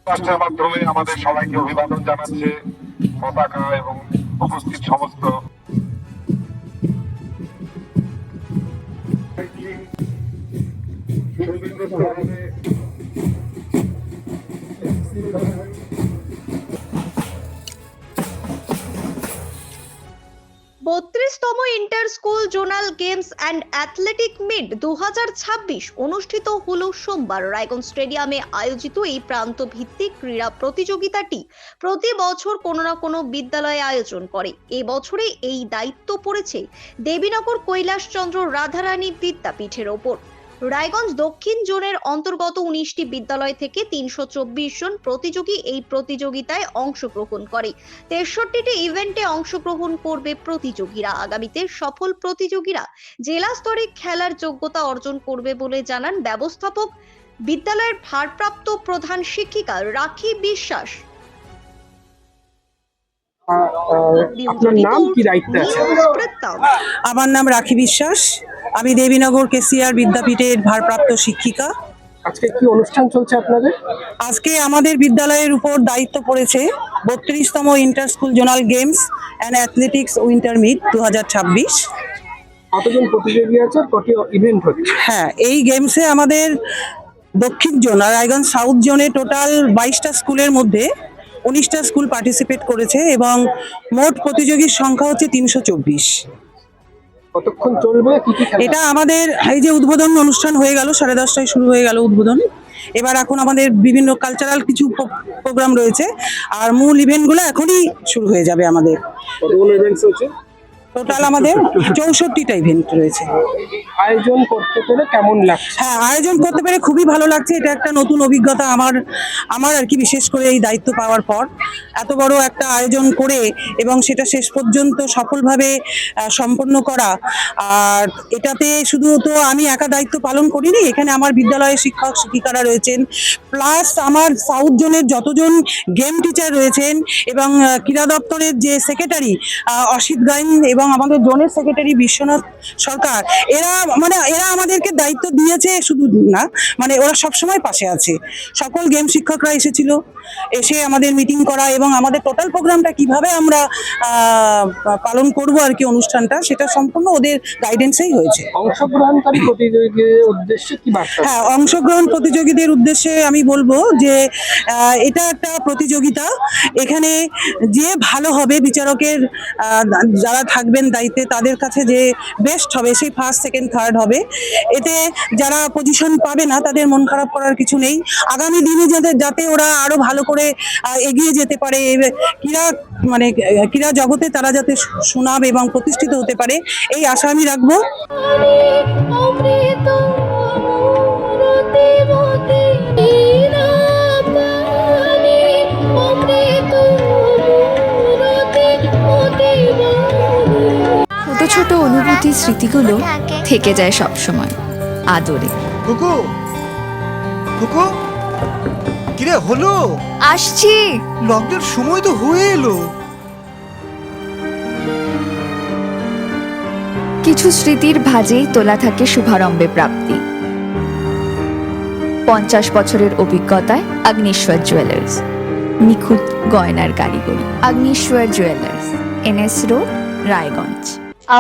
রাষ্ট্রের মাধ্যমে আমাদের সবাইকে অভিবাদন জানাচ্ছে পতাকা এবং উপস্থিত সমস্ত বত্রিশতম inter school zonal games and athletic meet 2026 অনুষ্ঠিত হলো সোমবার রায়গঞ্জ স্টেডিয়ামে আয়োজিত। এই প্রান্ত ভিত্তিক ক্রীড়া প্রতিযোগিতাটি প্রতি বছর কোনো না কোনো বিদ্যালয়ে আয়োজন করে। এবছরে এই দায়িত্ব পড়েছে দেবীনগর কৈলাসচন্দ্র রাধারানী বিদ্যাপীঠের ওপর। রায়গঞ্জ দক্ষিণ জোনের অন্তর্গত 19টি বিদ্যালয় থেকে 324 জন প্রতিযোগী এই প্রতিযোগিতায় অংশগ্রহণ করে। 63টি ইভেন্টে অংশগ্রহণ করবে প্রতিযোগীরা। আগামীতে সফল প্রতিযোগীরা জেলা স্তরে খেলার যোগ্যতা অর্জন করবে বলে জানান ব্যবস্থাপক বিদ্যালয়ের ভারপ্রাপ্ত প্রধান শিক্ষিকা রাখি বিশ্বাস। আপনার নাম কি দায়িত্বে আছে? আমার নাম রাখি বিশ্বাস, আমি দেবীনগর কেসিআর বিদ্যাপীঠের ভারপ্রাপ্ত শিক্ষিকা। আজকে কি অনুষ্ঠান চলছে আপনাদের? আজকে আমাদের বিদ্যালয়ের উপর দায়িত্ব পড়েছে 32তম inter school zonal games and athletics winter meet 2026। কতজন প্রতিযোগী আছে, কত ইভেন্ট হচ্ছে? হ্যাঁ, এই গেমসে আমাদের দক্ষিণ জোন আর রায়গঞ্জ সাউথ জোনে টোটাল 22টা স্কুলের মধ্যে 19টা স্কুল পার্টিসিপেট করেছে এবং মোট প্রতিযোগীর সংখ্যা হচ্ছে 324। কতক্ষণ চলবে, কি কি খেলা? এটা আমাদের এই যে উদ্বোধন অনুষ্ঠান হয়ে গেল, 10:30টায় শুরু হয়ে গেল উদ্বোধন। এবার এখন আমাদের বিভিন্ন কালচারাল কিছু প্রোগ্রাম রয়েছে, আর মূল ইভেন্টগুলো এখনই শুরু হয়ে যাবে। আমাদের কতগুলো ইভেন্টস হচ্ছে? টোটাল আমাদের 64টা ইভেন্ট রয়েছে। আয়োজন করতে পেরে কেমন লাগছে? হ্যাঁ, আয়োজন করতে পেরে খুবই ভালো লাগছে। এটা একটা নতুন অভিজ্ঞতা আমার আর কি, বিশেষ করে এই দায়িত্ব পাওয়ার পর এত বড় একটা আয়োজন করে এবং সেটা শেষ পর্যন্ত সফলভাবে সম্পন্ন করা। আর এটাতে শুধু তো আমি একা দায়িত্ব পালন করিনি, এখানে আমার বিদ্যালয়ের শিক্ষক শিক্ষিকারা রয়েছেন, প্লাস আমার সাউথ জোনের যতজন গেম টিচার রয়েছেন এবং ক্রীড়া দপ্তরের যে সেক্রেটারি অসিত গাইন এবং আমাদের জোনের সেক্রেটারি বিশ্বনাথ সরকার, এরা আমাদেরকে দায়িত্ব দিয়েছে শুধু না, ওরা সবসময় পাশে আছে। সকল গেম শিক্ষকরা এসেছিল, এসে আমাদের মিটিং করা এবং আমাদের টোটাল প্রোগ্রামটা কিভাবে আমরা পালন করব আর কি, অনুষ্ঠানটা সেটা সম্পূর্ণ ওদের গাইডেন্সেই হয়েছে। অংশগ্রহণকারী প্রতিযোগীদের উদ্দেশ্যে কি বার্তা? হ্যাঁ, অংশগ্রহণ প্রতিযোগীদের উদ্দেশ্যে আমি বলবো যে এটা একটা প্রতিযোগিতা, এখানে যে ভালো হবে বিচারকের যারা থাকবেন দায়িত্বে তাদের কাছে যে বেস্ট হবে সেই ফার্স্ট সেকেন্ড থার্ড হবে। এতে যারা পজিশন পাবে না তাদের মন খারাপ করার কিছু নেই। আগামী দিনে যাতে ওরা আরো ভালো করে এগিয়ে যেতে পারে, ক্রীড়া জগতে তারা যাতে সুনাম এবং প্রতিষ্ঠিত হতে পারে, এই আশা আমি রাখবো। ছোট ছোট অনুভূতি স্মৃতিগুলো থেকে যায় সব সময় আদরে। কুকু কুকু, কিরে হলো? আসছি। লকডাউন সময় তো হয়ে এলো। কিছু স্মৃতির ভাজেই তোলা থাকে শুভারম্ভে প্রাপ্তি। 50 বছরের অভিজ্ঞতায় আগ্নেশ্বর জুয়েলার্স, নিখুঁত গয়নার কারিগরি। Agneshwar jewellers, NS road, Raiganj.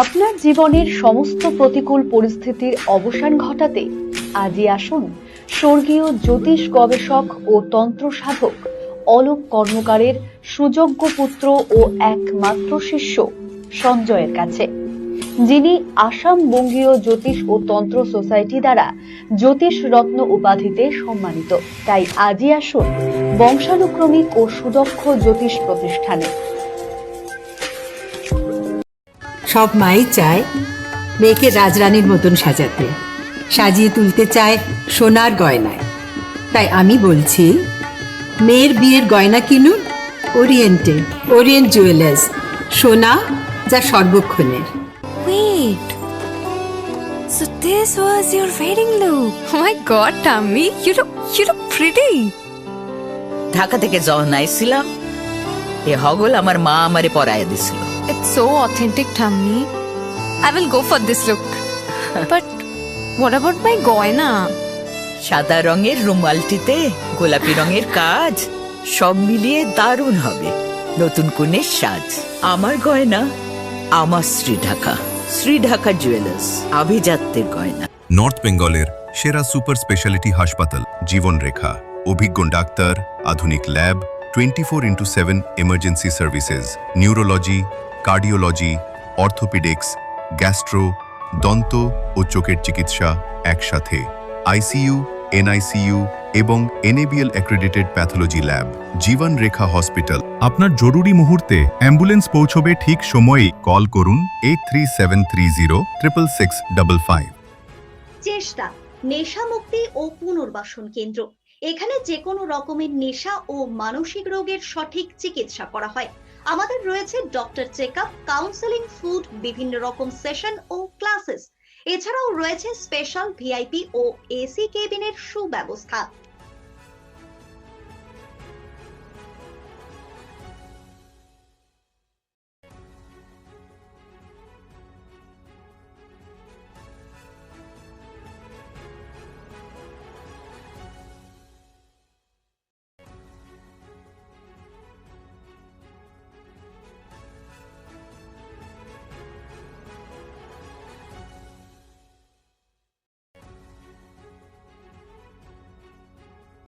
আপনার জীবনের সমস্ত প্রতিকূল পরিস্থিতির অবসান ঘটাতে আজই আসুন স্বর্গীয় জ্যোতিষ গবেষক ও তন্ত্র সাধক অলোক কর্মকারের সুযোগ্য পুত্র ও একমাত্র শিষ্য সঞ্জয়ের কাছে, যিনি আসাম বঙ্গীয় জ্যোতিষ ও তন্ত্র সোসাইটি দ্বারা জ্যোতিষ রত্ন উপাধিতে সম্মানিত। তাই আজই আসুন বংশানুক্রমিক ও সুদক্ষ জ্যোতিষ প্রতিষ্ঠানে। সব মাই চায় মেয়েকে রাজরানীর মতন সাজাতে, সাজিয়ে তুলতে চায় সোনার গয়নায়। তাই আমি বলছি, মেয়ের বিয়ের গয়না কিনুন ওরিয়েন্ট জুয়েলার্স, সোনা যা সর্বক্ষণের। Wait, so this was your wedding look? Oh my god, Tammy, you look pretty. Dhaka থেকে যখন আইছিলাম এ হগল আমার মা আমারে পরায় দিছিল। It's so authentic, Tammy. I will go for this look. But what about my goina? সাদা রঙের রুমালটিতে গোলাপি রঙের কাজ, সব মিলিয়ে দারুণ হবে। নতুন কনের সাজ, আমার গয়না, আমার শ্রী ঢাকা জুয়েলার্স, আভিজাত্যের গয়না। নর্থ বেঙ্গলের সেরা সুপার স্পেশালিটি হাসপাতাল জীবনরেখা, অভিজ্ঞ ডাক্তার, আধুনিক lab, 24x7 emergency services, neurology, cardiology, orthopaedics, gastro, দন্ত ও চোখের চিকিৎসা একসাথে, আইসিইউ, এনআইসিইউ এবং এনএবিএল অ্যাক্রেডিটেড প্যাথোলজি ল্যাব। জীবন রেখা হসপিটাল। আপনার জরুরি মুহূর্তে অ্যাম্বুলেন্স পৌঁছবে ঠিক সময়েই। কল করুন 8373066655। চেষ্টা নেশা মুক্তি ও পুনর্বাসন কেন্দ্র। এখানে যে কোনো রকমের নেশা ও মানসিক রোগের সঠিক চিকিৎসা করা হয়। আমাদের রয়েছে ডক্টর চেকআপ, কাউন্সেলিং, ফুড, বিভিন্ন রকম সেশন ও ক্লাসেস। এছাড়াও রয়েছে স্পেশাল ভিআইপি ও এসি কেবিনের সুব্যবস্থা।